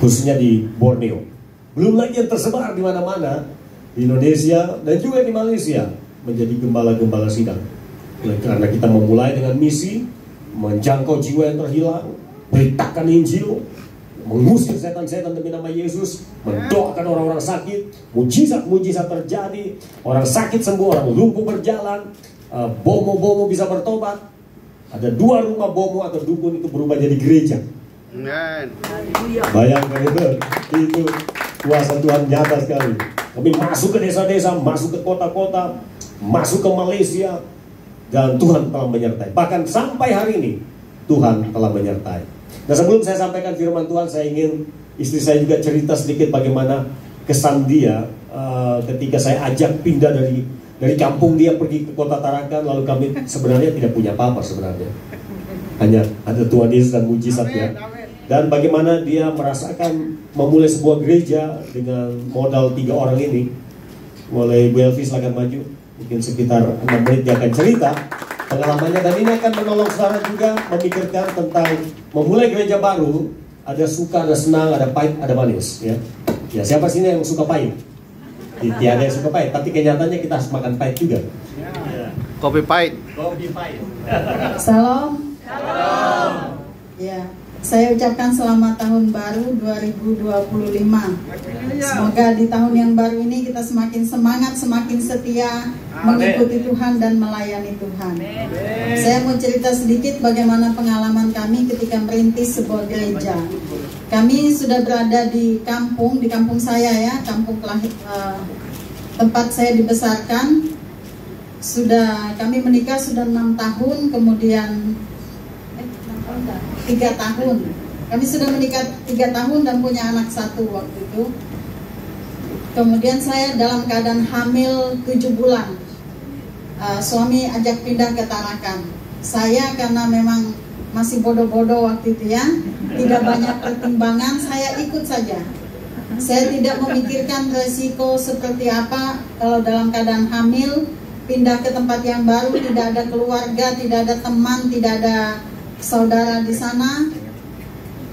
khususnya di Borneo. Belum lagi yang tersebar di mana-mana di Indonesia dan juga di Malaysia menjadi gembala-gembala sidang. Karena kita memulai dengan misi menjangkau jiwa yang terhilang, beritakan Injil, mengusir setan-setan demi nama Yesus, mendoakan orang-orang sakit, mujizat-mujizat terjadi, orang sakit sembuh, orang lumpuh berjalan, bomo-bomo bisa bertobat. Ada 2 rumah bomo atau dukun itu berubah jadi gereja. Bayangkan itu kuasa Tuhan nyata sekali. Kami masuk ke desa-desa, masuk ke kota-kota, masuk ke Malaysia, dan Tuhan telah menyertai. Bahkan sampai hari ini Tuhan telah menyertai. Nah, sebelum saya sampaikan firman Tuhan, saya ingin istri saya juga cerita sedikit bagaimana kesan dia ketika saya ajak pindah dari kampung dia pergi ke kota Tarakan. Lalu kami sebenarnya tidak punya apa-apa sebenarnya, hanya ada Tuhan Yesus dan mujizatnya. Dan bagaimana dia merasakan memulai sebuah gereja dengan modal 3 orang ini. Mulai Bu Elvi silakan maju, mungkin sekitar 6 menit dia akan cerita pengalamannya. Dan ini akan menolong saudara juga memikirkan tentang memulai gereja baru. Ada suka, ada senang, ada pahit, ada manis, ya. Ya, siapa sini yang suka pahit? Tiada yang suka pahit, tapi kenyataannya kita harus makan pahit juga. Kopi pahit. Kopi pahit. Salam. Salam. Ya, saya ucapkan selamat tahun baru 2025. Semoga di tahun yang baru ini kita semakin semangat, semakin setia mengikuti Tuhan dan melayani Tuhan. Saya mau cerita sedikit bagaimana pengalaman kami ketika merintis sebuah gereja. Kami sudah berada di kampung saya ya, kampung tempat saya dibesarkan. Kami menikah sudah 6 tahun, kemudian 3 tahun. Kami sudah menikah 3 tahun dan punya anak 1 waktu itu. Kemudian saya dalam keadaan hamil 7 bulan. Suami ajak pindah ke Tarakan. Saya karena memang masih bodoh-bodoh waktu itu ya, tidak banyak pertimbangan, saya ikut saja. Saya tidak memikirkan resiko seperti apa kalau dalam keadaan hamil, pindah ke tempat yang baru, tidak ada keluarga, tidak ada teman, tidak ada saudara di sana,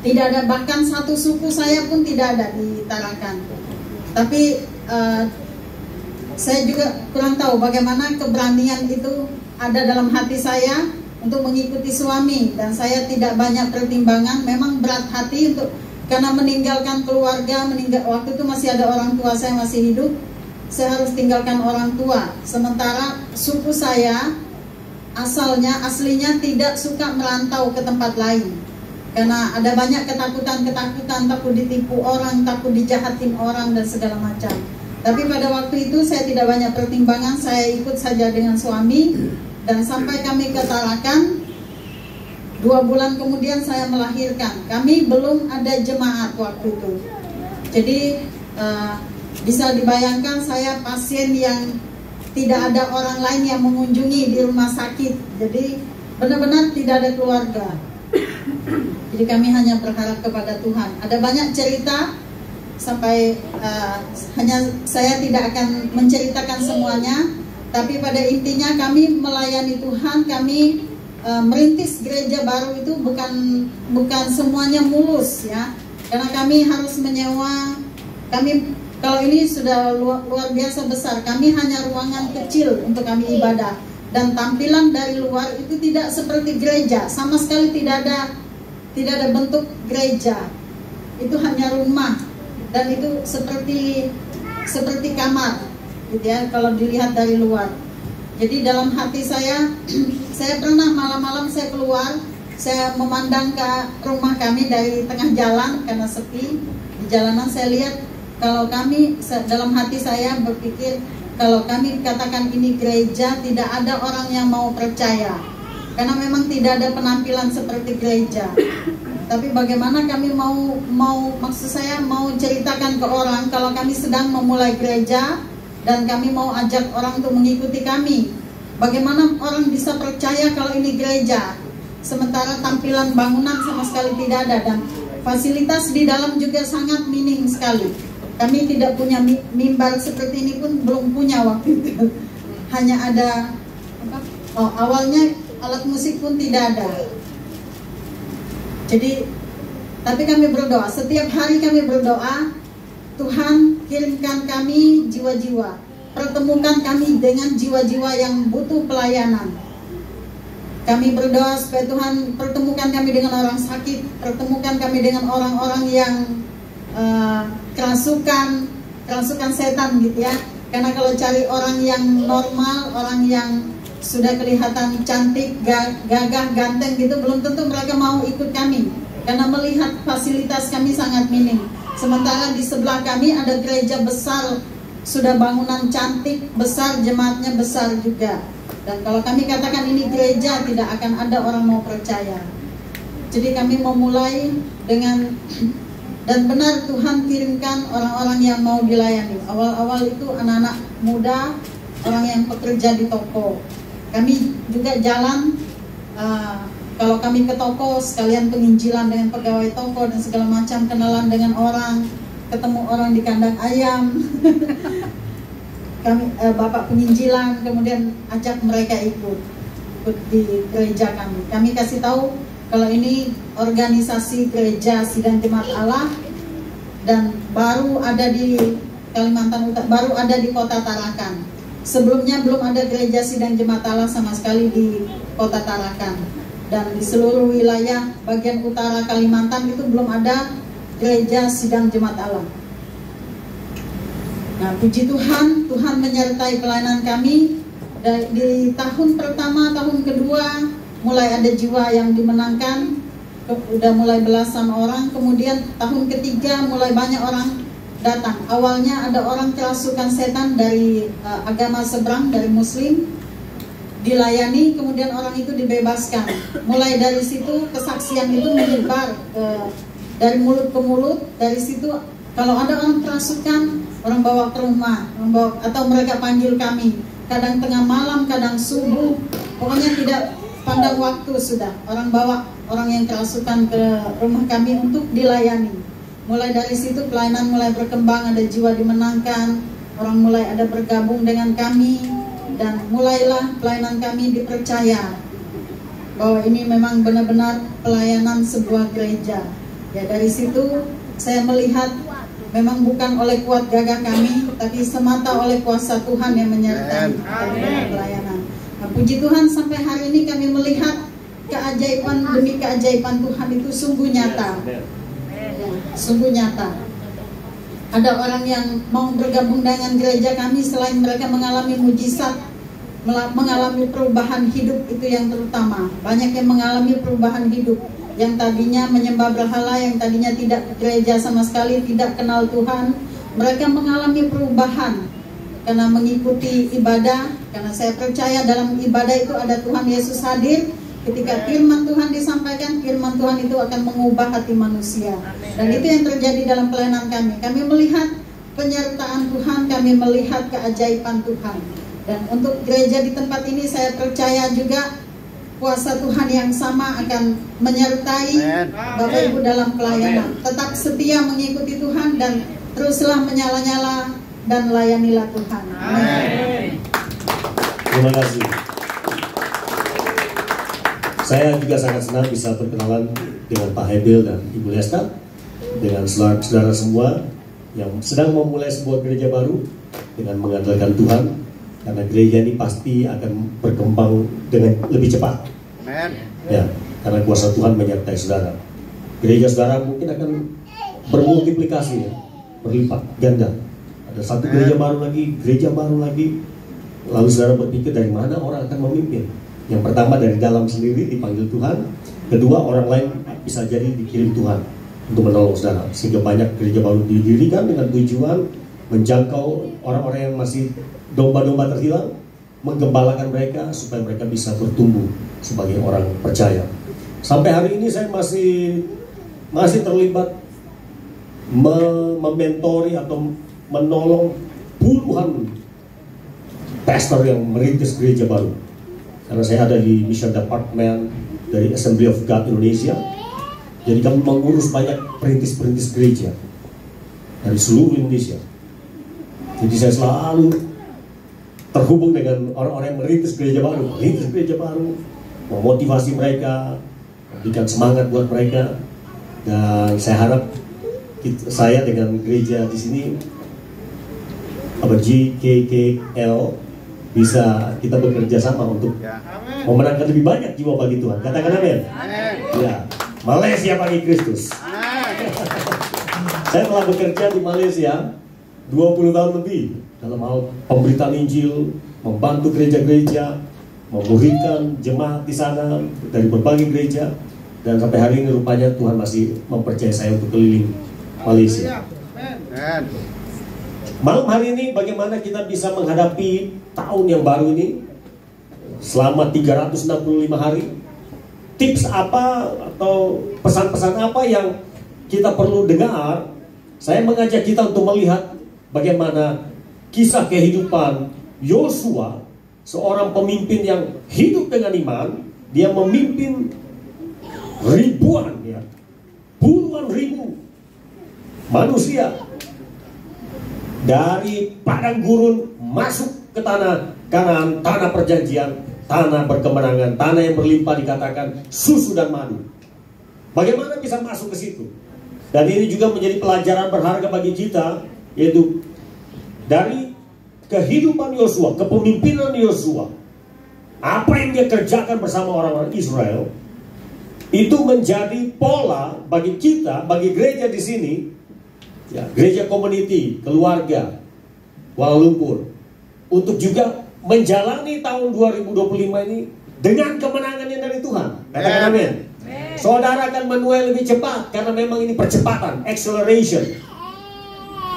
tidak ada, bahkan satu suku saya pun tidak ada di Tarakan. Tapi saya juga kurang tahu bagaimana keberanian itu ada dalam hati saya untuk mengikuti suami, dan saya tidak banyak pertimbangan. Memang berat hati untuk karena meninggalkan keluarga, waktu itu masih ada orang tua saya masih hidup, saya harus tinggalkan orang tua. Sementara suku saya aslinya tidak suka merantau ke tempat lain karena ada banyak ketakutan, takut ditipu orang, takut dijahatin orang dan segala macam. Tapi pada waktu itu saya tidak banyak pertimbangan, saya ikut saja dengan suami, dan sampai kami ke Tarakan. 2 bulan kemudian saya melahirkan. Kami belum ada jemaat waktu itu, jadi bisa dibayangkan saya pasien yang tidak ada orang lain yang mengunjungi di rumah sakit. Jadi benar-benar tidak ada keluarga. Jadi kami hanya berharap kepada Tuhan. Ada banyak cerita sampai hanya saya tidak akan menceritakan semuanya. Tapi pada intinya kami melayani Tuhan. Kami merintis gereja baru itu bukan semuanya mulus ya. Karena kami harus menyewa. Kalau ini sudah luar biasa besar. Kami hanya ruangan kecil untuk kami ibadah. Dan tampilan dari luar itu tidak seperti gereja. Sama sekali tidak ada bentuk gereja. Itu hanya rumah. Dan itu seperti kamar gitu ya, kalau dilihat dari luar. Jadi dalam hati saya pernah malam-malam saya keluar, saya memandang ke rumah kami dari tengah jalan karena sepi. Di jalanan saya lihat, kalau kami, dalam hati saya berpikir, kalau kami katakan ini gereja, tidak ada orang yang mau percaya. Karena memang tidak ada penampilan seperti gereja. Tapi bagaimana kami maksud saya mau ceritakan ke orang kalau kami sedang memulai gereja dan kami mau ajak orang untuk mengikuti kami. Bagaimana orang bisa percaya kalau ini gereja, sementara tampilan bangunan sama sekali tidak ada, dan fasilitas di dalam juga sangat minim sekali. Kami tidak punya mimbar seperti ini pun belum punya waktu itu. Hanya ada awalnya alat musik pun tidak ada. Jadi Tapi kami berdoa, setiap hari kami berdoa, Tuhan kirimkan kami jiwa-jiwa, pertemukan kami dengan jiwa-jiwa yang butuh pelayanan. Kami berdoa supaya Tuhan pertemukan kami dengan orang sakit, pertemukan kami dengan orang-orang yang kerasukan setan gitu ya. Karena kalau cari orang yang normal, orang yang sudah kelihatan cantik, gagah, ganteng gitu, belum tentu mereka mau ikut kami. Karena melihat fasilitas kami sangat minim. Sementara di sebelah kami ada gereja besar, sudah bangunan cantik, besar, jemaatnya besar juga. Dan kalau kami katakan ini gereja, tidak akan ada orang mau percaya. Jadi kami memulai dengan, dan benar Tuhan kirimkan orang-orang yang mau dilayani. Awal-awal itu anak-anak muda, orang yang bekerja di toko. Kami juga jalan, kalau kami ke toko, sekalian penginjilan dengan pegawai toko dan segala macam, kenalan dengan orang, ketemu orang di kandang ayam. Kami bapak penginjilan, kemudian ajak mereka ikut di gereja kami. Kami kasih tahu kalau ini organisasi gereja Sidang Jemaat Allah dan baru ada di Kalimantan Utara, baru ada di Kota Tarakan. Sebelumnya belum ada gereja Sidang Jemaat Allah sama sekali di Kota Tarakan. Dan di seluruh wilayah bagian utara Kalimantan itu belum ada gereja Sidang Jemaat Allah. Nah, puji Tuhan, Tuhan menyertai pelayanan kami. Di tahun pertama, tahun kedua, mulai ada jiwa yang dimenangkan, udah mulai belasan orang. Kemudian tahun ketiga mulai banyak orang datang. Awalnya ada orang kerasukan setan dari agama seberang, dari Muslim, dilayani, kemudian orang itu dibebaskan. Mulai dari situ kesaksian itu menyebar dari mulut ke mulut. Dari situ kalau ada orang kerasukan, orang bawa ke rumah, atau mereka panggil kami. Kadang tengah malam, kadang subuh, pokoknya tidak pandang waktu sudah. Orang bawa orang yang kerasukan ke rumah kami untuk dilayani. Mulai dari situ pelayanan mulai berkembang, ada jiwa dimenangkan, orang mulai ada bergabung dengan kami, dan mulailah pelayanan kami dipercaya bahwa ini memang benar-benar pelayanan sebuah gereja. Ya, dari situ saya melihat memang bukan oleh kuat gagah kami, tapi semata oleh kuasa Tuhan yang menyertai dalam pelayanan. Nah, puji Tuhan sampai hari ini kami melihat keajaiban demi keajaiban Tuhan itu sungguh nyata. Ya, sungguh nyata. Ada orang yang mau bergabung dengan gereja kami, selain mereka mengalami mujizat, mengalami perubahan hidup, itu yang terutama. Banyak yang mengalami perubahan hidup. Yang tadinya menyembah berhala, yang tadinya tidak ke gereja sama sekali, tidak kenal Tuhan, mereka mengalami perubahan karena mengikuti ibadah. Karena saya percaya dalam ibadah itu ada Tuhan Yesus hadir. Ketika firman Tuhan disampaikan, firman Tuhan itu akan mengubah hati manusia. Dan itu yang terjadi dalam pelayanan kami. Kami melihat penyertaan Tuhan, kami melihat keajaiban Tuhan. Dan untuk gereja di tempat ini saya percaya juga kuasa Tuhan yang sama akan menyertai Bapak Ibu dalam pelayanan. Tetap setia mengikuti Tuhan dan teruslah menyala-nyala dan layanilah Tuhan. Amin. Terima kasih. Saya juga sangat senang bisa berkenalan dengan Pak Hebil dan Ibu Lesta, dengan saudara-saudara semua yang sedang memulai sebuah gereja baru dengan mengandalkan Tuhan. Karena gereja ini pasti akan berkembang dengan lebih cepat. Ya, karena kuasa Tuhan menyertai saudara. Gereja saudara mungkin akan bermultiplikasi, ya, berlipat ganda. Ada satu gereja baru lagi. Lalu saudara berpikir dari mana orang akan memimpin? Yang pertama dari dalam sendiri dipanggil Tuhan. Kedua, orang lain bisa jadi dikirim Tuhan untuk menolong saudara. Sehingga banyak gereja baru didirikan dengan tujuan menjangkau orang-orang yang masih domba-domba terhilang, menggembalakan mereka supaya mereka bisa bertumbuh sebagai orang percaya. Sampai hari ini saya masih terlibat mementori atau menolong puluhan pastor yang merintis gereja baru. Karena saya ada di Mission Department dari Assembly of God Indonesia. Jadi kami mengurus banyak perintis-perintis gereja dari seluruh Indonesia. Jadi saya selalu terhubung dengan orang-orang yang merintis gereja baru, memotivasi mereka, memberikan semangat buat mereka. Dan saya harap saya dengan gereja di sini GKKL bisa kita bekerja sama untuk memenangkan lebih banyak jiwa bagi Tuhan. Katakan amin. Ya, Malaysia bagi Kristus. Saya telah bekerja di Malaysia 20 tahun lebih dalam hal pemberitaan Injil, membantu gereja-gereja, memuridkan jemaat di sana dari berbagai gereja, dan sampai hari ini rupanya Tuhan masih mempercayai saya untuk keliling Malaysia. Malam hari ini bagaimana kita bisa menghadapi tahun yang baru ini selama 365 hari? Tips apa atau pesan-pesan apa yang kita perlu dengar? Saya mengajak kita untuk melihat bagaimana kisah kehidupan Yosua, seorang pemimpin yang hidup dengan iman. Dia memimpin ribuan, ya, puluhan ribu manusia dari padang gurun masuk ke tanah Kanaan, tanah perjanjian, tanah berkemenangan, tanah yang berlimpah, dikatakan susu dan madu. Bagaimana bisa masuk ke situ? Dan ini juga menjadi pelajaran berharga bagi kita, yaitu dari kehidupan Yosua, kepemimpinan Yosua, apa yang dia kerjakan bersama orang-orang Israel, itu menjadi pola bagi kita, bagi gereja di sini, ya, gereja community, keluarga Kuala Lumpur, untuk juga menjalani tahun 2025 ini dengan kemenangan yang dari Tuhan. Katakan amin. Saudara akan menuai lebih cepat karena memang ini percepatan, acceleration.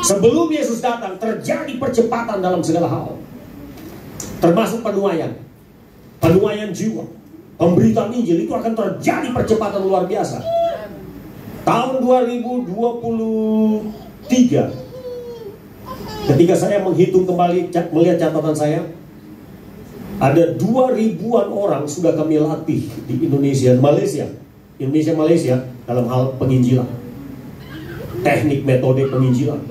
Sebelum Yesus datang terjadi percepatan dalam segala hal, termasuk penuaian jiwa, pemberitaan Injil itu akan terjadi percepatan luar biasa. Tahun 2023, ketika saya menghitung kembali, melihat catatan saya, ada 2.000-an orang sudah kami latih di Indonesia, Malaysia dalam hal penginjilan, teknik metode penginjilan.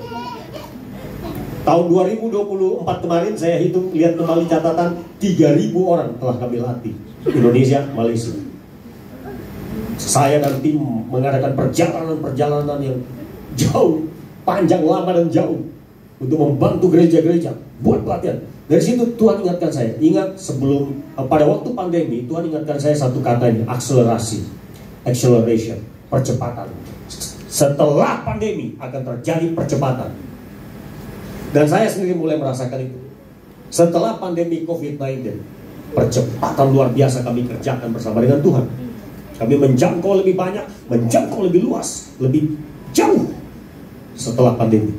Tahun 2024 kemarin saya lihat kembali catatan, 3.000 orang telah kami latih Indonesia, Malaysia. Saya dan tim mengadakan perjalanan yang jauh, panjang, lama dan jauh untuk membantu gereja-gereja buat pelatihan. Dari situ Tuhan ingatkan saya, pada waktu pandemi Tuhan ingatkan saya satu kata ini, acceleration, percepatan. Setelah pandemi akan terjadi percepatan. Dan saya sendiri mulai merasakan itu. Setelah pandemi COVID-19, percepatan luar biasa kami kerjakan bersama dengan Tuhan. Kami menjangkau lebih banyak, menjangkau lebih luas, lebih jauh setelah pandemi.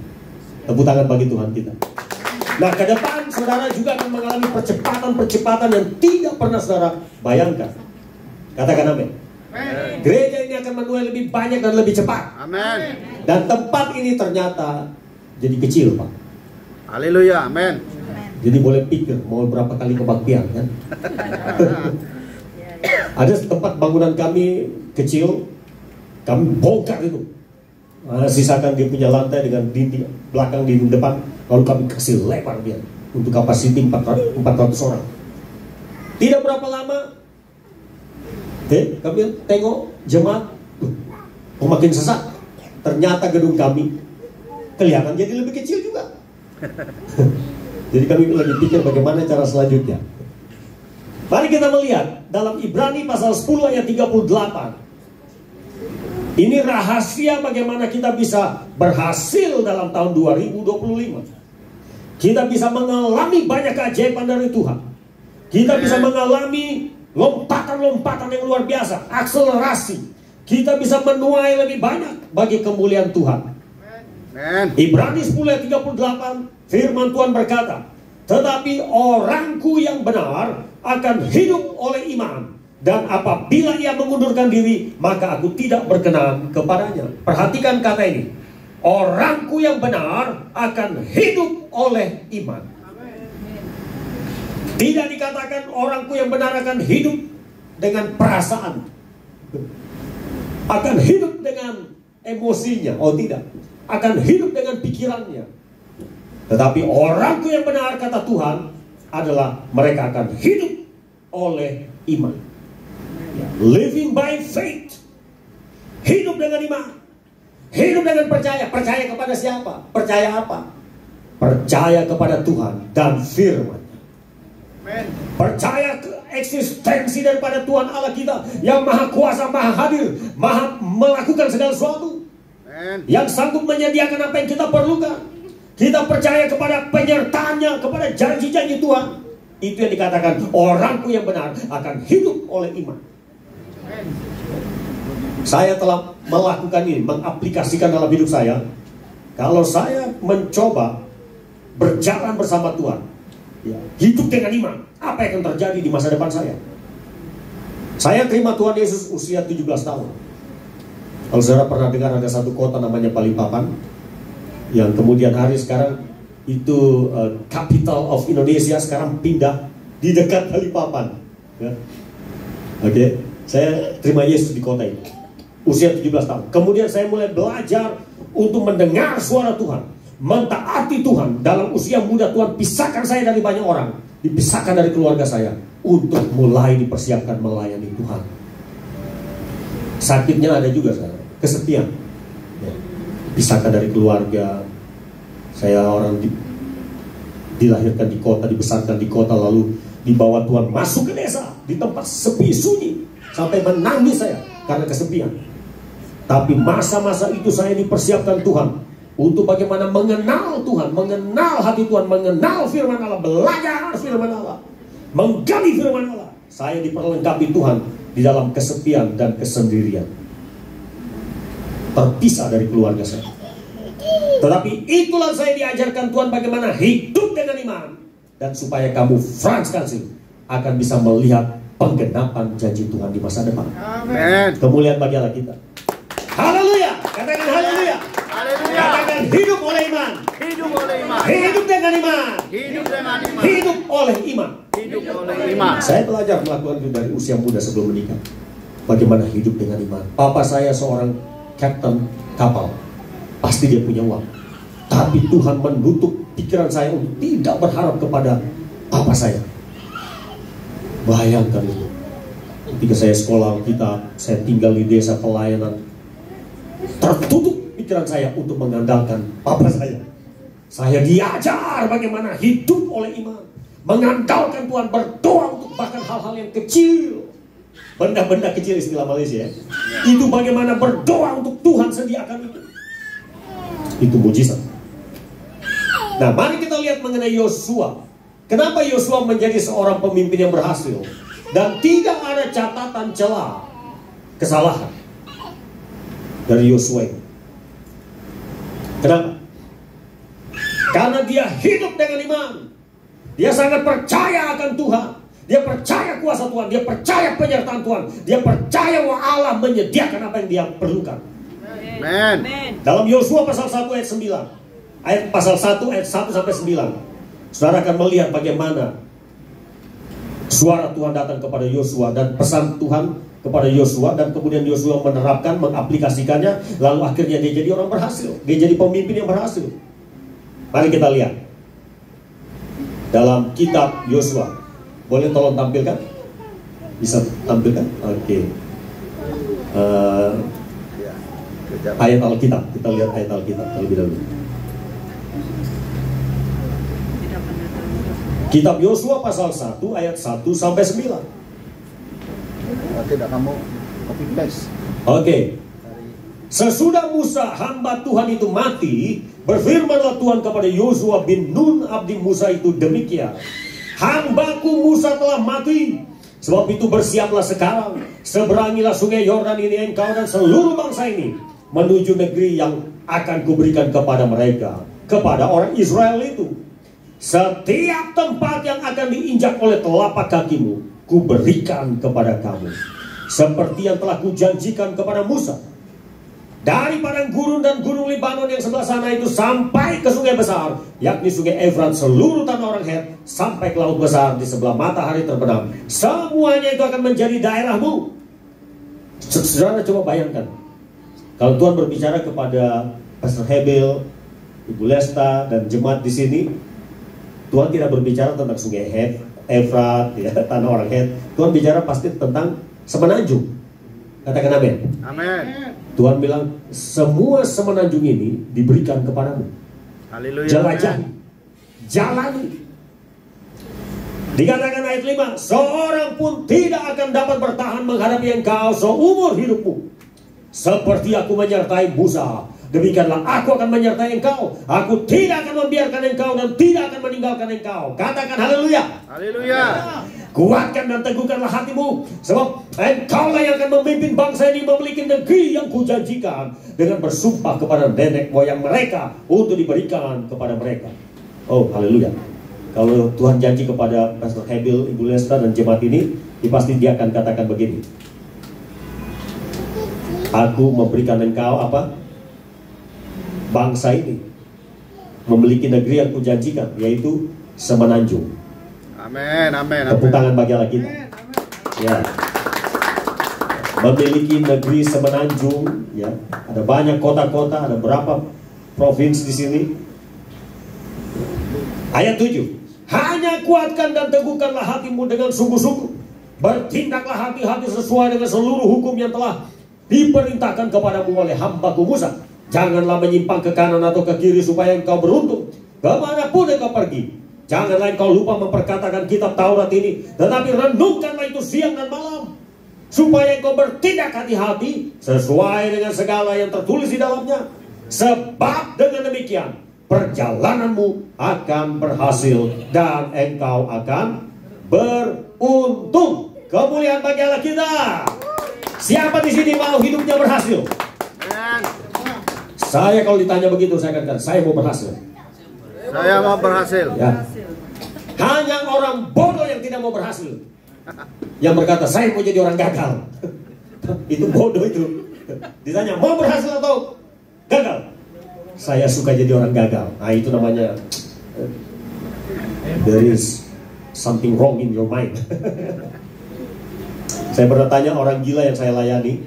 Tepuk tangan bagi Tuhan kita. Nah, ke depan saudara juga akan mengalami percepatan yang tidak pernah saudara bayangkan. Katakan amin. Gereja ini akan menuai lebih banyak dan lebih cepat. Amin. Dan tempat ini ternyata jadi kecil, Pak. Haleluya, amin. Jadi boleh pikir mau berapa kali kebaktian, kan? Ada tempat bangunan kami kecil, kami bongkar itu, sisakan dia punya lantai dengan dinding belakang, dinding depan, lalu kami kasih lebar dia untuk kapasiti 400 orang. Tidak berapa lama, kami tengok jemaat, makin sesak. Ternyata gedung kami kelihatan jadi lebih kecil juga. Jadi kami lagi pikir bagaimana cara selanjutnya. Mari kita melihat dalam Ibrani pasal 10 ayat 38. Ini rahasia bagaimana kita bisa berhasil dalam tahun 2025. Kita bisa mengalami banyak keajaiban dari Tuhan. Kita bisa mengalami lompatan-lompatan yang luar biasa, akselerasi. Kita bisa menuai lebih banyak bagi kemuliaan Tuhan. Ibrani 10 ayat 38, firman Tuhan berkata, tetapi orangku yang benar akan hidup oleh iman, dan apabila ia mengundurkan diri, maka aku tidak berkenan kepadanya. Perhatikan kata ini, orangku yang benar akan hidup oleh iman. Tidak dikatakan orangku yang benar akan hidup dengan perasaan, akan hidup dengan emosinya. Oh tidak, akan hidup dengan pikirannya. Tetapi orangku yang benar, kata Tuhan, adalah mereka akan hidup oleh iman. Living by faith. Hidup dengan iman. Hidup dengan percaya. Percaya kepada siapa? Percaya apa? Percaya kepada Tuhan dan firman. Percaya ke eksistensi daripada Tuhan Allah kita yang maha kuasa, maha hadir, maha melakukan segala sesuatu, yang sanggup menyediakan apa yang kita perlukan. Kita percaya kepada penyertaannya, kepada janji-janji Tuhan. Itu yang dikatakan, orangku yang benar akan hidup oleh iman. Saya telah melakukan ini, mengaplikasikan dalam hidup saya. Kalau saya mencoba berjalan bersama Tuhan, ya, hidup dengan iman, apa yang akan terjadi di masa depan saya? Saya terima Tuhan Yesus usia 17 tahun. Kalau saudara pernah dengar ada satu kota namanya Balikpapan, yang kemudian hari sekarang itu capital of Indonesia, sekarang pindah di dekat Balikpapan. Ya. Oke, saya terima Yesus di kota itu usia 17 tahun. Kemudian saya mulai belajar untuk mendengar suara Tuhan, mentaati Tuhan. Dalam usia muda Tuhan pisahkan saya dari banyak orang, dipisahkan dari keluarga saya untuk mulai dipersiapkan melayani Tuhan. Sakitnya ada juga saya, kesepian, ya. Pisahkan dari keluarga. Saya orang dilahirkan di kota, dibesarkan di kota, lalu dibawa Tuhan masuk ke desa, di tempat sepi sunyi, sampai menangis saya karena kesepian. Tapi masa-masa itu saya dipersiapkan Tuhan untuk bagaimana mengenal Tuhan, mengenal hati Tuhan, mengenal firman Allah, belajar firman Allah, menggali firman Allah. Saya diperlengkapi Tuhan di dalam kesepian dan kesendirian, terpisah dari keluarga saya. Tetapi itulah saya diajarkan Tuhan bagaimana hidup dengan iman, dan supaya kamu Frans Kansing akan bisa melihat penggenapan janji Tuhan di masa depan. Amen. Kemuliaan bagi Allah kita. Haleluya. Katakan haleluya. Haleluya. Katakan hidup oleh iman. Hidup oleh iman. Hidup dengan iman. Hidup dengan iman. Hidup oleh iman. Hidup oleh iman. Saya belajar melakukan itu dari usia muda sebelum menikah. Bagaimana hidup dengan iman. Papa saya seorang kapten kapal. Pasti dia punya uang. Tapi Tuhan menutup pikiran saya untuk tidak berharap kepada papa saya. Bayangkan itu. Ketika saya sekolah kita, saya tinggal di desa pelayanan, tertutup pikiran saya untuk mengandalkan papa saya. Saya diajar bagaimana hidup oleh iman, mengandalkan Tuhan, berdoa untuk bahkan hal-hal yang kecil, benda-benda kecil istilah Malaysia ya. Itu bagaimana berdoa untuk Tuhan sediakan itu. Itu mujizat. Nah, mari kita lihat mengenai Yosua. Kenapa Yosua menjadi seorang pemimpin yang berhasil dan tidak ada catatan celah kesalahan dari Yosua? Kenapa? Karena dia hidup dengan iman. Dia sangat percaya akan Tuhan. Dia percaya kuasa Tuhan. Dia percaya penyertaan Tuhan. Dia percaya bahwa Allah menyediakan apa yang dia perlukan. Amen. Dalam Yosua pasal 1 ayat 9, pasal 1 ayat 1 sampai 9, saudara akan melihat bagaimana suara Tuhan datang kepada Yosua dan pesan Tuhan kepada Yosua, dan kemudian Yosua menerapkan, mengaplikasikannya, lalu akhirnya dia jadi orang berhasil. Dia jadi pemimpin yang berhasil. Mari kita lihat dalam kitab Yosua. Boleh tolong tampilkan? Bisa tampilkan? Oke. Ayat Alkitab. Kita lihat ayat Alkitab terlebih dahulu. Kitab Yosua pasal 1 ayat 1 sampai 9. Tidak kamu copy paste. Oke. Sesudah Musa hamba Tuhan itu mati, berfirmanlah Tuhan kepada Yosua bin Nun abdi Musa itu demikian. Hambaku Musa telah mati. Sebab itu bersiaplah sekarang, seberangilah sungai Yordan ini engkau dan seluruh bangsa ini menuju negeri yang akan kuberikan kepada mereka, kepada orang Israel itu. Setiap tempat yang akan diinjak oleh telapak kakimu, kuberikan kepada kamu, seperti yang telah kujanjikan kepada Musa. Dari padang gurun dan gunung Libanon yang sebelah sana itu sampai ke sungai besar, yakni sungai Efrat, seluruh tanah orang Het, sampai ke laut besar di sebelah matahari terbenam. Semuanya itu akan menjadi daerahmu. Saudara coba bayangkan, kalau Tuhan berbicara kepada Pastor Hebel, Ibu Lesta, dan jemaat di sini, Tuhan tidak berbicara tentang sungai Het, Efrat, ya, tanah orang Het. Tuhan bicara pasti tentang semenanjung. Katakan amin. Amin. Tuhan bilang, semua semenanjung ini diberikan kepadamu. Haleluya. Jelajahi, jalani. Dikatakan ayat 5, seorang pun tidak akan dapat bertahan menghadapi engkau seumur hidupmu. Seperti aku menyertai Musa, demikianlah aku akan menyertai engkau. Aku tidak akan membiarkan engkau dan tidak akan meninggalkan engkau. Katakan haleluya. Haleluya. Kuatkan dan teguhkanlah hatimu, sebab engkaulah yang akan memimpin bangsa ini memiliki negeri yang kujanjikan, dengan bersumpah kepada nenek moyang mereka untuk diberikan kepada mereka. Oh haleluya. Kalau Tuhan janji kepada Pastor Hebil, Ibu Lesta dan jemaat ini, pasti dia akan katakan begini, aku memberikan engkau apa? Bangsa ini memiliki negeri yang kujanjikan, yaitu semenanjung. Amin. Amin. Tepuk tangan bagi Allah kita. Ya. Memiliki negeri semenanjung, ya. Ada banyak kota-kota, ada berapa provinsi di sini. Ayat 7. Hanya kuatkan dan teguhkanlah hatimu dengan sungguh-sungguh. Bertindaklah hati-hati sesuai dengan seluruh hukum yang telah diperintahkan kepadamu oleh hambaku Musa. Janganlah menyimpang ke kanan atau ke kiri supaya engkau beruntung kemanapun engkau pergi. Janganlah engkau lupa memperkatakan kitab Taurat ini, tetapi renungkanlah itu siang dan malam, supaya engkau bertindak hati-hati sesuai dengan segala yang tertulis di dalamnya. Sebab dengan demikian perjalananmu akan berhasil dan engkau akan beruntung. Kemuliaan bagi Allah kita. Siapa di sini mau hidupnya berhasil? Saya kalau ditanya begitu, saya katakan saya mau berhasil. Saya mau berhasil. Ya. Hanya orang bodoh yang tidak mau berhasil, yang berkata saya mau jadi orang gagal. Itu bodoh itu. Ditanya mau berhasil atau gagal? Saya suka jadi orang gagal. Nah itu namanya there is something wrong in your mind. Saya pernah tanya orang gila yang saya layani,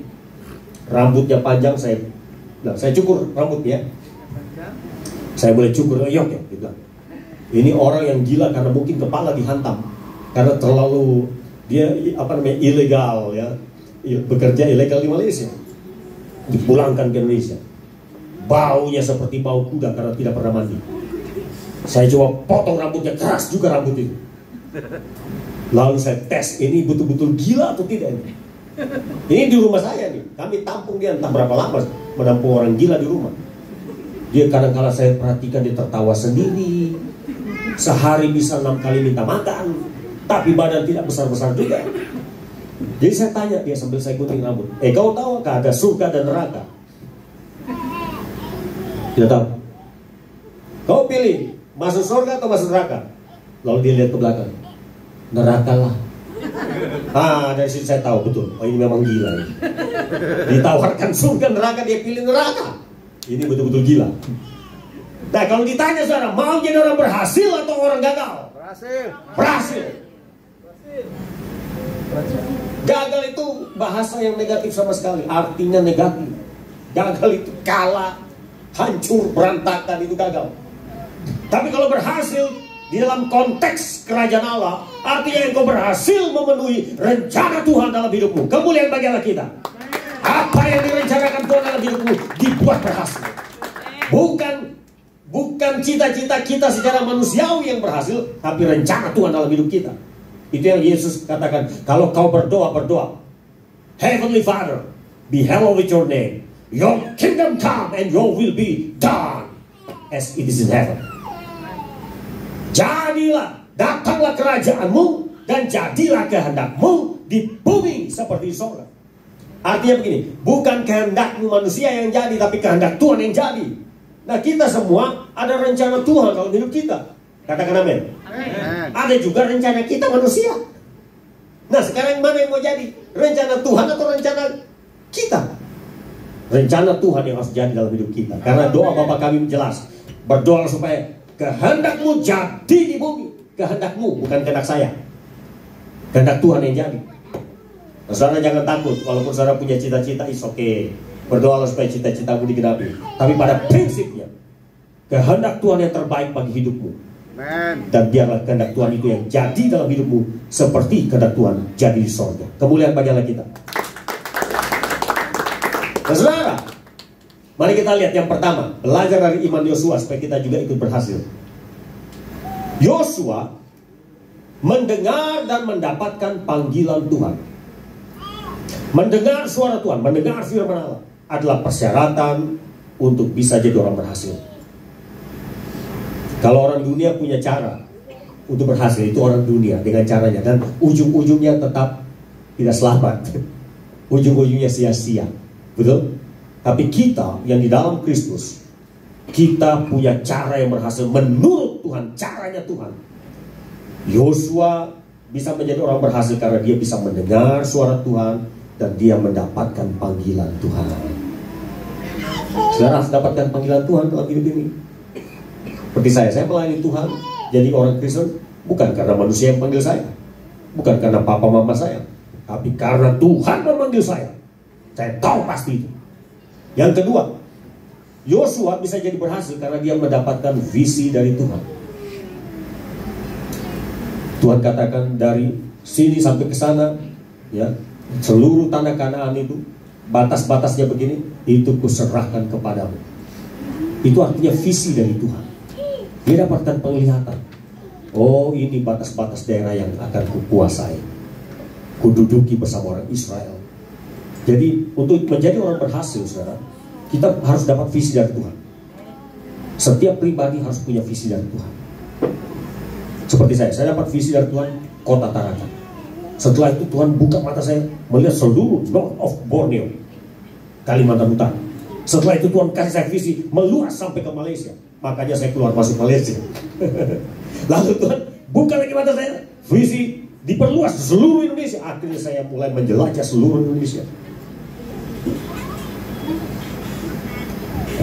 rambutnya panjang, saya cukur rambutnya. Saya boleh cukur, ya gitu. Ini orang yang gila karena mungkin kepala dihantam, karena terlalu dia ilegal, ya, bekerja ilegal di Malaysia, dipulangkan ke Indonesia. Baunya seperti bau kuda karena tidak pernah mandi. Saya coba potong rambutnya, keras juga rambut itu. Lalu saya tes, ini betul-betul gila atau tidak ini. Ini di rumah saya nih, kami tampung dia entah berapa lama menampung orang gila di rumah. Dia kadang-kala saya perhatikan dia tertawa sendiri. Sehari bisa 6 kali minta makan, tapi badan tidak besar-besar juga. Jadi saya tanya dia sambil saya gunting rambut, kau tahu gak ada surga dan neraka? Tidak tahu. Kau pilih masuk surga atau masuk neraka? Lalu dia lihat ke belakang. Neraka lah. Dari situ saya tahu betul. Oh ini memang gila ini. Ditawarkan surga neraka, dia pilih neraka. Ini betul-betul gila. Nah kalau ditanya saudara, mau jadi orang berhasil atau orang gagal? Berhasil. Berhasil. Gagal itu bahasa yang negatif sama sekali. Artinya negatif. Gagal itu kalah, hancur, berantakan, itu gagal. Tapi kalau berhasil di dalam konteks kerajaan Allah, artinya engkau berhasil memenuhi rencana Tuhan dalam hidupmu. Kemuliaan bagi Allah kita. Apa yang direncanakan Tuhan dalam hidupmu dibuat berhasil. Bukan cita-cita kita secara manusiawi yang berhasil, tapi rencana Tuhan dalam hidup kita. Itu yang Yesus katakan, kalau kau berdoa, Heavenly Father, be hallowed with your name. Your kingdom come and your will be done as it is in heaven. Jadilah, datanglah kerajaanmu dan jadilah kehendakmu di bumi seperti di surga. Artinya begini, bukan kehendakmu manusia yang jadi, tapi kehendak Tuhan yang jadi. Nah kita semua ada rencana Tuhan dalam hidup kita. Katakan amin. Ada juga rencana kita manusia. Nah sekarang mana yang mau jadi? Rencana Tuhan atau rencana kita? Rencana Tuhan yang harus jadi dalam hidup kita. Karena doa Bapa kami jelas, berdoa supaya kehendakmu jadi di bumi. Kehendakmu, bukan kehendak saya. Kehendak Tuhan yang jadi. Nah, saudara jangan takut, walaupun saudara punya cita-cita, is okay. Berdoa supaya cita-citamu digenapi. Tapi pada prinsipnya, kehendak Tuhan yang terbaik bagi hidupmu. Amen. Dan biarlah kehendak Tuhan itu yang jadi dalam hidupmu seperti kehendak Tuhan jadi di surga. Kemuliaan bagi Allah kita. Nah, saudara, mari kita lihat yang pertama, belajar dari iman Yosua supaya kita juga ikut berhasil. Yosua mendengar dan mendapatkan panggilan Tuhan. Mendengar suara Tuhan, mendengar firman Allah adalah persyaratan untuk bisa jadi orang berhasil. Kalau orang dunia punya cara untuk berhasil, itu orang dunia dengan caranya, dan ujung-ujungnya tetap tidak selamat. Ujung-ujungnya sia-sia. Betul? Tapi kita yang di dalam Kristus, kita punya cara yang berhasil menurut Tuhan, caranya Tuhan. Yosua bisa menjadi orang berhasil karena dia bisa mendengar suara Tuhan dan dia mendapatkan panggilan Tuhan. Saudara harus dapatkan panggilan Tuhan dalam hidup ini. Seperti saya melayani Tuhan, jadi orang Kristen bukan karena manusia yang panggil saya, bukan karena papa mama saya, tapi karena Tuhan memanggil saya. Saya tahu pasti itu. Yang kedua, Yosua bisa jadi berhasil karena dia mendapatkan visi dari Tuhan. Tuhan katakan dari sini sampai ke sana, ya, seluruh tanah Kanaan itu batas-batasnya begini, itu kuserahkan kepadamu. Itu artinya visi dari Tuhan. Dia dapatkan penglihatan. Oh, ini batas-batas daerah yang akan kukuasai, kududuki bersama orang Israel. Jadi untuk menjadi orang berhasil, saudara, kita harus dapat visi dari Tuhan. Setiap pribadi harus punya visi dari Tuhan. Seperti saya dapat visi dari Tuhan, kota Tarakan. Setelah itu Tuhan buka mata saya melihat seluruh North of Borneo, Kalimantan Utara. Setelah itu Tuhan kasih saya visi meluas sampai ke Malaysia. Makanya saya keluar masuk Malaysia. Lalu Tuhan buka lagi mata saya, visi diperluas seluruh Indonesia. Akhirnya saya mulai menjelajah seluruh Indonesia.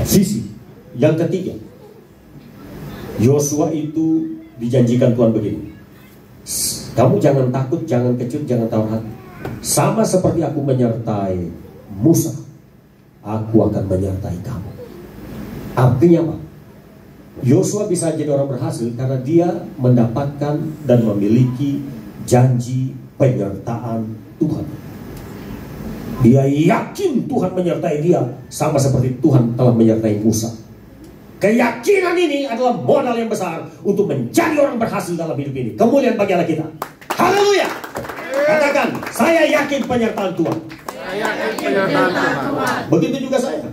Visi. Yang ketiga, Yosua itu dijanjikan Tuhan begini: kamu jangan takut, jangan kecut, jangan tawar hati. Sama seperti aku menyertai Musa, aku akan menyertai kamu. Artinya apa? Yosua bisa jadi orang berhasil karena dia mendapatkan dan memiliki janji penyertaan Tuhan. Dia yakin Tuhan menyertai dia, sama seperti Tuhan telah menyertai Musa. Keyakinan ini adalah modal yang besar untuk menjadi orang berhasil dalam hidup ini. Kemuliaan bagi Allah kita. Haleluya. Katakan, saya yakin penyertaan Tuhan. Saya yakin penyertaan Tuhan. Begitu juga saya.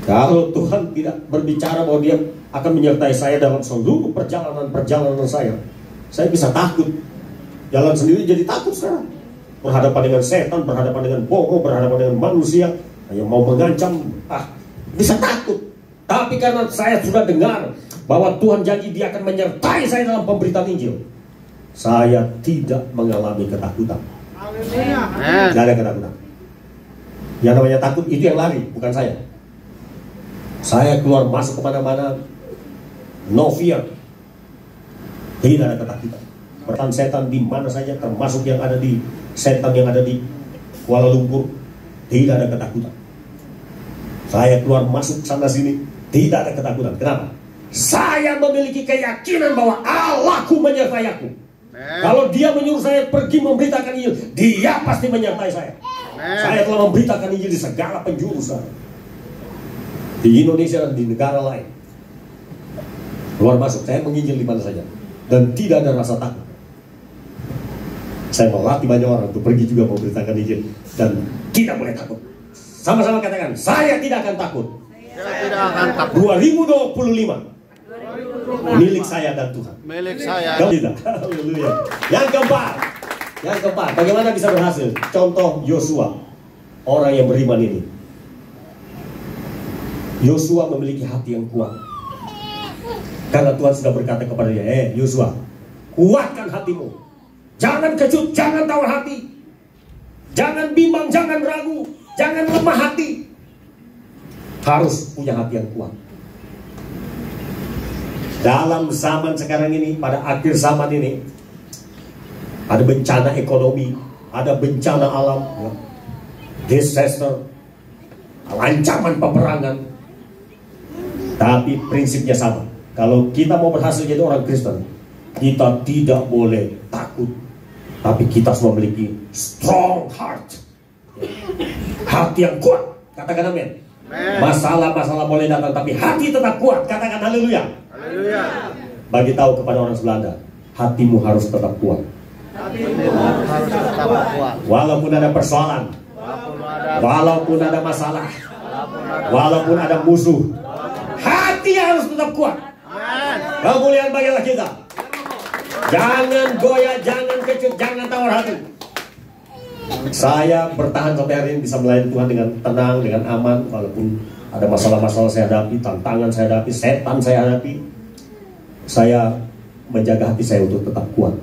Kalau Tuhan tidak berbicara bahwa dia akan menyertai saya dalam seluruh perjalanan saya bisa takut. Jalan sendiri jadi takut sekarang. Berhadapan dengan setan, berhadapan dengan bohong, berhadapan dengan manusia yang mau mengancam, bisa takut. Tapi karena saya sudah dengar bahwa Tuhan janji dia akan menyertai saya dalam pemberitaan Injil, saya tidak mengalami ketakutan. Tidak ada ketakutan. Yang namanya takut itu yang lari, bukan saya. Saya keluar masuk kemana-mana, no fear. Tidak ada ketakutan. Pertahanan setan di mana saja, termasuk yang ada di setan yang ada di Kuala Lumpur, tidak ada ketakutan. Saya keluar masuk sana sini, tidak ada ketakutan. Kenapa? Saya memiliki keyakinan bahwa Allahku menyertai aku. Kalau dia menyuruh saya pergi memberitakan Injil, dia pasti menyertai saya. Saya telah memberitakan Injil di segala penjuru saya, di Indonesia dan di negara lain. Keluar masuk, saya menginjil di mana saja, dan tidak ada rasa takut. Saya melatih banyak orang untuk pergi juga memberitakan Injil, dan tidak boleh takut. Sama-sama katakan, saya tidak akan takut. Saya tidak akan takut. 2025 milik saya dan Tuhan. Milik saya. Haleluya. Yang keempat, bagaimana bisa berhasil? Contoh Yosua, orang yang beriman ini. Yosua memiliki hati yang kuat. Karena Tuhan sudah berkata kepada dia, Yosua, kuatkan hatimu. Jangan kecut, jangan tawar hati. Jangan bimbang, jangan ragu, jangan lemah hati. Harus punya hati yang kuat. Dalam zaman sekarang ini, pada akhir zaman ini, ada bencana ekonomi, ada bencana alam, disaster, ancaman peperangan. Tapi prinsipnya sama. Kalau kita mau berhasil jadi orang Kristen, kita tidak boleh takut, tapi kita harus memiliki strong heart, Hati yang kuat. Katakan amin. Masalah-masalah boleh datang, tapi hati tetap kuat. Katakan haleluya. Haleluya. Bagi tahu kepada orang sebelah Anda, hatimu harus tetap kuat. Harus tetap kuat. Walaupun ada persoalan, walaupun ada masalah, walaupun ada musuh, hati harus tetap kuat. Kemuliaan bagilah kita. Jangan goyah, jangan kecut, jangan tawar hati. Saya bertahan sampai hari ini bisa melayani Tuhan dengan tenang, dengan aman. Walaupun ada masalah-masalah saya hadapi, tantangan saya hadapi, setan saya hadapi, saya menjaga hati saya untuk tetap kuat.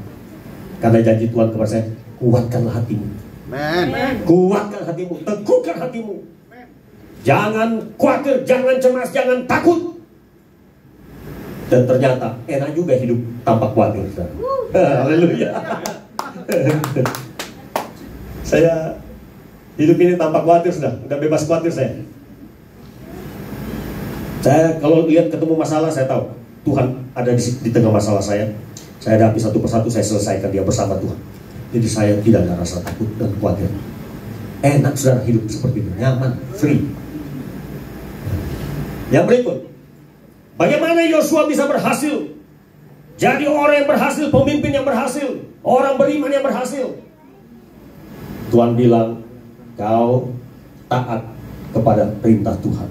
Karena janji Tuhan kepada saya, kuatkanlah hatimu. Kuatkan hatimu, teguhkan hatimu. Jangan khawatir, jangan cemas, jangan takut. Dan ternyata enak juga hidup tanpa khawatir. Haleluya. Saya hidup ini tanpa khawatir sudah bebas khawatir saya. Saya kalau lihat ketemu masalah, saya tahu Tuhan ada di tengah masalah saya. Saya hadapi satu persatu, saya selesaikan dia bersama Tuhan. Jadi saya tidak ada rasa takut dan khawatir. Enak saudara hidup seperti itu, nyaman, free. Yang berikut, bagaimana Yosua bisa berhasil jadi orang yang berhasil, pemimpin yang berhasil, orang beriman yang berhasil? Tuhan bilang, kau taat kepada perintah Tuhan.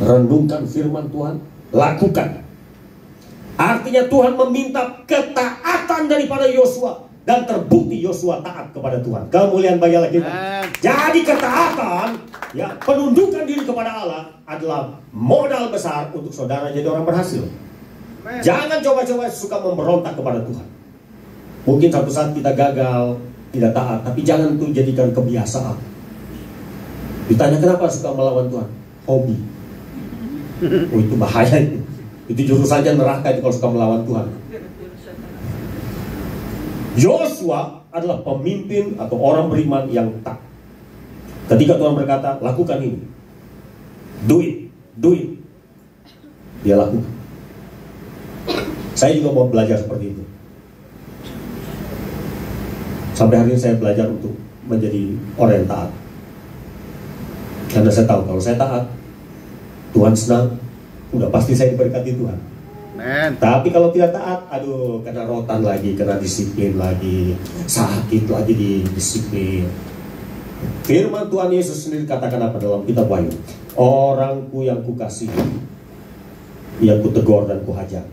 Renungkan firman Tuhan, lakukan. Artinya Tuhan meminta ketaatan daripada Yosua. Dan terbukti Yosua taat kepada Tuhan. Kemuliaan bagilah kita. Jadi ketaatan, ya, penundukan diri kepada Allah adalah modal besar untuk saudara jadi orang berhasil. Jangan coba-coba suka memberontak kepada Tuhan. Mungkin satu saat kita gagal, tidak taat, tapi jangan itu jadikan kebiasaan. Ditanya kenapa suka melawan Tuhan? Hobi. Oh, itu bahaya itu. Itu jurusannya neraka itu kalau suka melawan Tuhan. Yosua adalah pemimpin atau orang beriman yang taat. Ketika Tuhan berkata, lakukan ini, do it, dia lakukan. Saya juga mau belajar seperti itu. Sampai hari ini saya belajar untuk menjadi orang yang taat. Karena saya tahu kalau saya taat, Tuhan senang, udah pasti saya diberkati Tuhan. Tapi kalau tidak taat, aduh, kena rotan lagi, kena disiplin lagi, sakit lagi di disiplin. Firman Tuhan Yesus sendiri katakan apa dalam kitab Wahyu? Orangku yang kukasihi, yang kutegur dan kuhajar.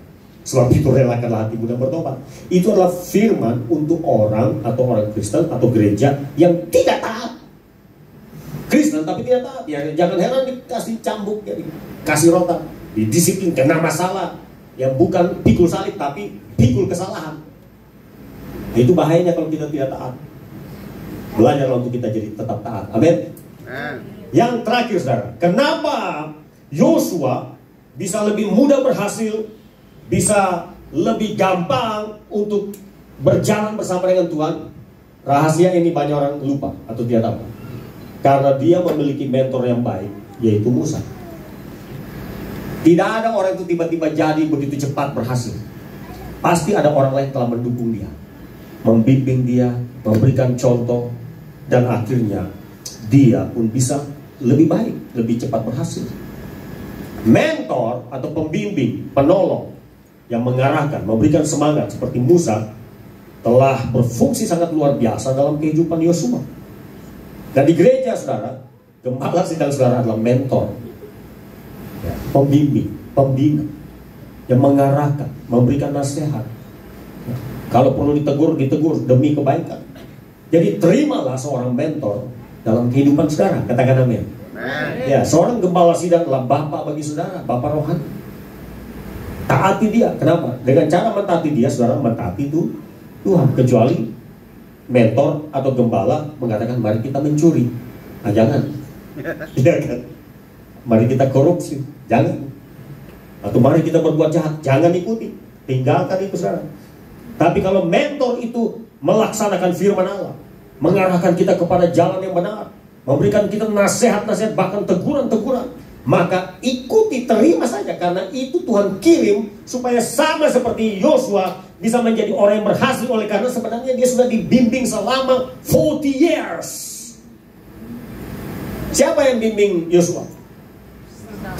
Sebab itu relakanlah hatimu dan bertobat. Itu adalah firman untuk orang atau orang Kristen atau gereja yang tidak taat. Kristen tapi tidak taat, ya jangan heran dikasih cambuk, ya, dikasih rotan, didisiplin, kena masalah yang bukan pikul salib tapi pikul kesalahan. Nah, itu bahayanya kalau kita tidak taat. Belajar untuk kita jadi tetap taat. Amin. Yang terakhir saudara, kenapa Yosua bisa lebih mudah berhasil, bisa lebih gampang untuk berjalan bersama dengan Tuhan? Rahasia ini banyak orang lupa atau tidak tahu. Karena dia memiliki mentor yang baik, yaitu Musa. Tidak ada orang itu tiba-tiba jadi begitu cepat berhasil. Pasti ada orang lain telah mendukung dia, membimbing dia, memberikan contoh, dan akhirnya dia pun bisa lebih baik, lebih cepat berhasil. Mentor atau pembimbing, penolong yang mengarahkan, memberikan semangat seperti Musa telah berfungsi sangat luar biasa dalam kehidupan Yosua. Dan di gereja saudara, gembala sidang saudara adalah mentor, pembimbing, pembina yang mengarahkan, memberikan nasihat. Kalau perlu ditegur, ditegur demi kebaikan. Jadi terimalah seorang mentor dalam kehidupan saudara. Katakan amin. Ya, seorang gembala sidang adalah bapak bagi saudara, bapak rohani. Taati dia. Kenapa? Dengan cara mentaati dia, saudara mentaati itu Tuhan. Kecuali mentor atau gembala mengatakan mari kita mencuri. Nah, jangan. Iya kan? Mari kita korupsi. Jangan. Atau mari kita berbuat jahat. Jangan ikuti. Tinggalkan itu saudara. Tapi kalau mentor itu melaksanakan firman Allah, mengarahkan kita kepada jalan yang benar, memberikan kita nasihat-nasihat, bahkan teguran-teguran, maka ikuti, terima saja. Karena itu Tuhan kirim supaya sama seperti Yosua bisa menjadi orang yang berhasil. Oleh karena sebenarnya dia sudah dibimbing selama 40 years. Siapa yang bimbing Yosua?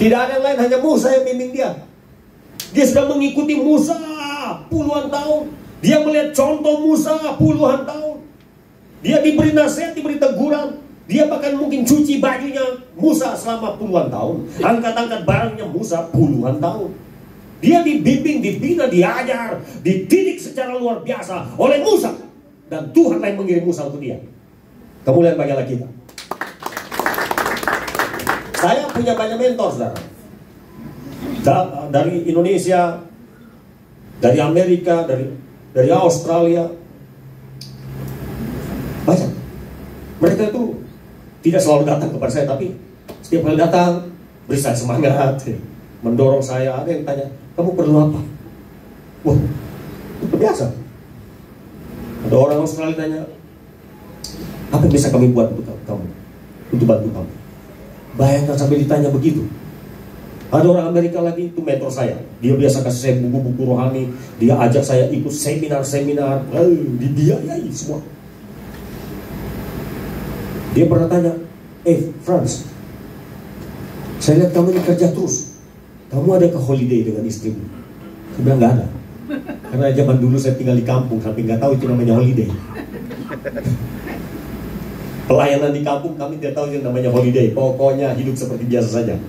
Tidak ada yang lain, hanya Musa yang bimbing dia. Dia sudah mengikuti Musa puluhan tahun. Dia melihat contoh Musa puluhan tahun. Dia diberi nasihat, diberi teguran. Dia bahkan mungkin cuci bajunya Musa selama puluhan tahun. Angkat-angkat barangnya Musa puluhan tahun. Dia dibimbing, dibina, diajar, dididik secara luar biasa oleh Musa. Dan Tuhan yang mengirim Musa untuk dia. Kemuliaan bagi Allah kita. Saya punya banyak mentor, saudara. Dari Indonesia, dari Amerika, dari Australia. Banyak. Mereka itu tidak selalu datang kepada saya, tapi setiap kali datang beri saya semangat, mendorong saya. Ada yang tanya, kamu perlu apa? Wah, itu biasa. Ada orang Australia tanya, apa yang bisa kami buat untuk kamu, untuk bantu kamu? Bayangkan sampai ditanya begitu. Ada orang Amerika lagi, itu mentor saya. Dia biasa kasih saya buku-buku rohani. Dia ajak saya ikut seminar-seminar, dibiayai semua. Dia pernah tanya, Frans, saya lihat kamu ini kerja terus. Kamu ada ke holiday dengan istrimu? Saya bilang nggak ada. Karena zaman dulu saya tinggal di kampung, sampai nggak tahu itu namanya holiday. Pelayanan di kampung kami tidak tahu yang namanya holiday. Pokoknya hidup seperti biasa saja.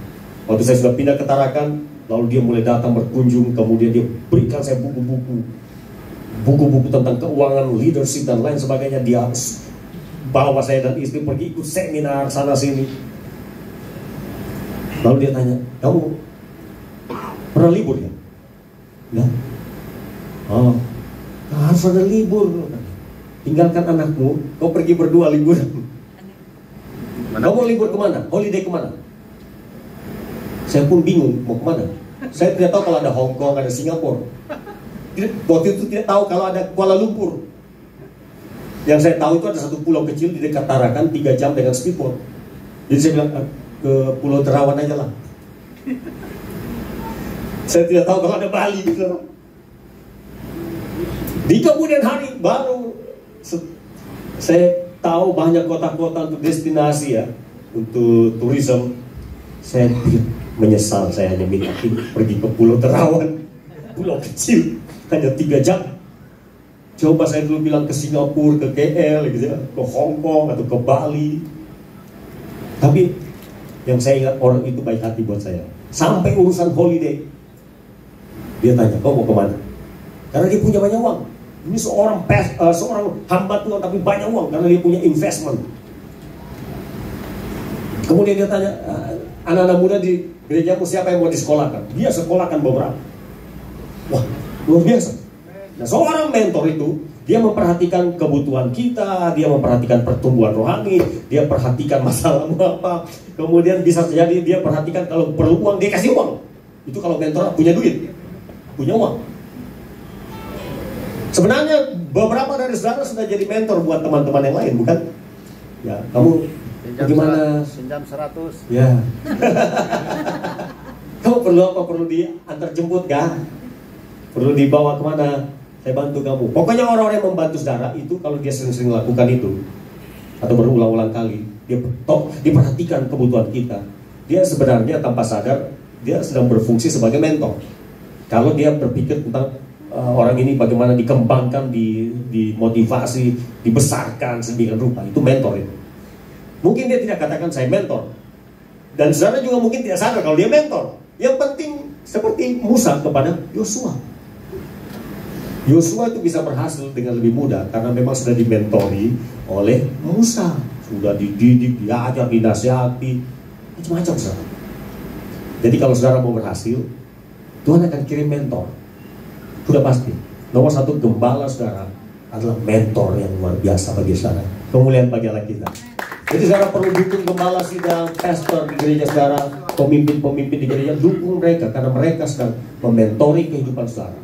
Waktu saya sudah pindah ke Tarakan, lalu dia mulai datang berkunjung. Kemudian dia berikan saya buku-buku tentang keuangan, leadership dan lain sebagainya. Dia bawa saya dan istri pergi ikut seminar sana sini. Lalu dia tanya, kamu pernah libur ya? Enggak. Oh, harus ada libur. Tinggalkan anakmu, kau pergi berdua liburan. Kamu libur kemana? Holiday kemana? Saya pun bingung mau kemana. Saya tidak tahu kalau ada Hong Kong, ada Singapura. Waktu itu tidak tahu kalau ada Kuala Lumpur. Yang saya tahu itu ada satu pulau kecil di dekat Tarakan, 3 jam dengan speedboat. Jadi saya bilang ke Pulau Derawan aja lah. Saya tidak tahu kalau ada Bali gitu. Di kemudian hari baru saya tahu banyak kota-kota untuk destinasi ya, untuk tourism. Saya menyesal saya hanya minta pergi ke Pulau Derawan, pulau kecil, hanya 3 jam. Coba saya dulu bilang ke Singapura, ke KL, gitu ya, ke Hong Kong atau ke Bali. Tapi yang saya ingat orang itu baik hati buat saya. Sampai urusan holiday, dia tanya, kau mau kemana? Karena dia punya banyak uang. Ini seorang hamba Tuhan tapi banyak uang karena dia punya investment. Kemudian dia tanya, anak-anak muda di gerejamu siapa yang mau disekolahkan? Dia sekolahkan beberapa. Wah, luar biasa. Nah, seorang mentor itu dia memperhatikan kebutuhan kita, dia memperhatikan pertumbuhan rohani, dia perhatikan masalahmu apa. Kemudian bisa jadi dia perhatikan kalau perlu uang, dia kasih uang. Itu kalau mentor punya duit, punya uang. Sebenarnya beberapa dari saudara sudah jadi mentor buat teman-teman yang lain, bukan? Ya, kamu bagaimana? Pinjam 100. Ya. Kamu perlu apa? Perlu diantar jemput kah? Perlu dibawa kemana? Saya bantu kamu. Pokoknya orang-orang yang membantu saudara itu kalau dia sering-sering lakukan itu atau berulang-ulang kali, dia diperhatikan kebutuhan kita. Dia sebenarnya tanpa sadar dia sedang berfungsi sebagai mentor. Kalau dia berpikir tentang orang ini bagaimana dikembangkan, dimotivasi, dibesarkan sedemikian rupa, itu mentor itu. Mungkin dia tidak katakan saya mentor, dan saudara juga mungkin tidak sadar kalau dia mentor. Yang penting seperti Musa kepada Yosua. Yosua itu bisa berhasil dengan lebih mudah karena memang sudah dimentori oleh Musa, sudah dididik, diajar, dinasihati, macam-macam saudara. Jadi kalau saudara mau berhasil, Tuhan akan kirim mentor. Sudah pasti. Nomor 1 gembala saudara adalah mentor yang luar biasa bagi saudara. Kemuliaan bagi Allah kita. Jadi saudara perlu dukung gembala sidang, pastor di gereja saudara, pemimpin-pemimpin di gereja, dukung mereka karena mereka sedang mementori kehidupan saudara.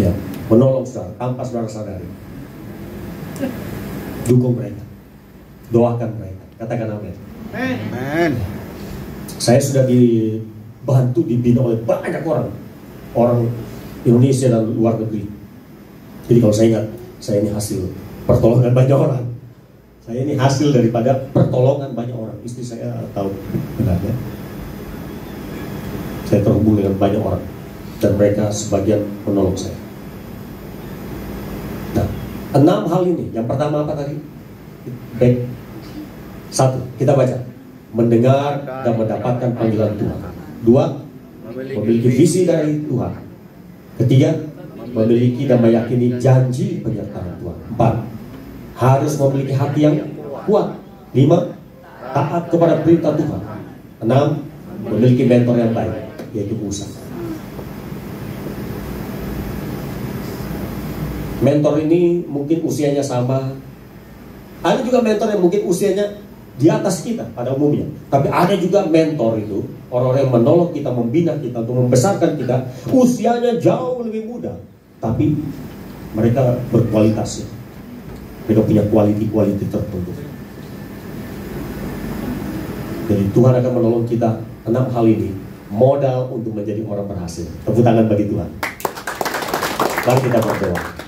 Ya, menolong saudara tanpa saudara sadari. Dukung mereka, doakan mereka, katakan amin. Amin. Saya sudah dibantu, dibina oleh banyak orang Indonesia dan luar negeri. Jadi kalau saya ingat, saya ini hasil pertolongan banyak orang. Saya ini hasil daripada pertolongan banyak orang. Istri saya tahu benarnya. Saya terhubung dengan banyak orang dan mereka sebagian menolong saya. Nah, 6 hal ini. Yang pertama apa tadi? Baik. 1, kita baca. Mendengar dan mendapatkan panggilan Tuhan. 2, memiliki visi dari Tuhan. 3, memiliki dan meyakini janji penyertaan Tuhan. 4, harus memiliki hati yang kuat. 5, taat kepada perintah Tuhan. 6, memiliki mentor yang baik, yaitu Musa. Mentor ini mungkin usianya sama. Ada juga mentor yang mungkin usianya di atas kita pada umumnya. Tapi ada juga mentor itu orang-orang yang menolong kita, membina kita, untuk membesarkan kita, usianya jauh lebih muda, tapi mereka berkualitas ya. Mereka punya quality tertentu. Jadi Tuhan akan menolong kita. 6 hal ini modal untuk menjadi orang berhasil. Tepuk tangan bagi Tuhan. Mari kita berdoa.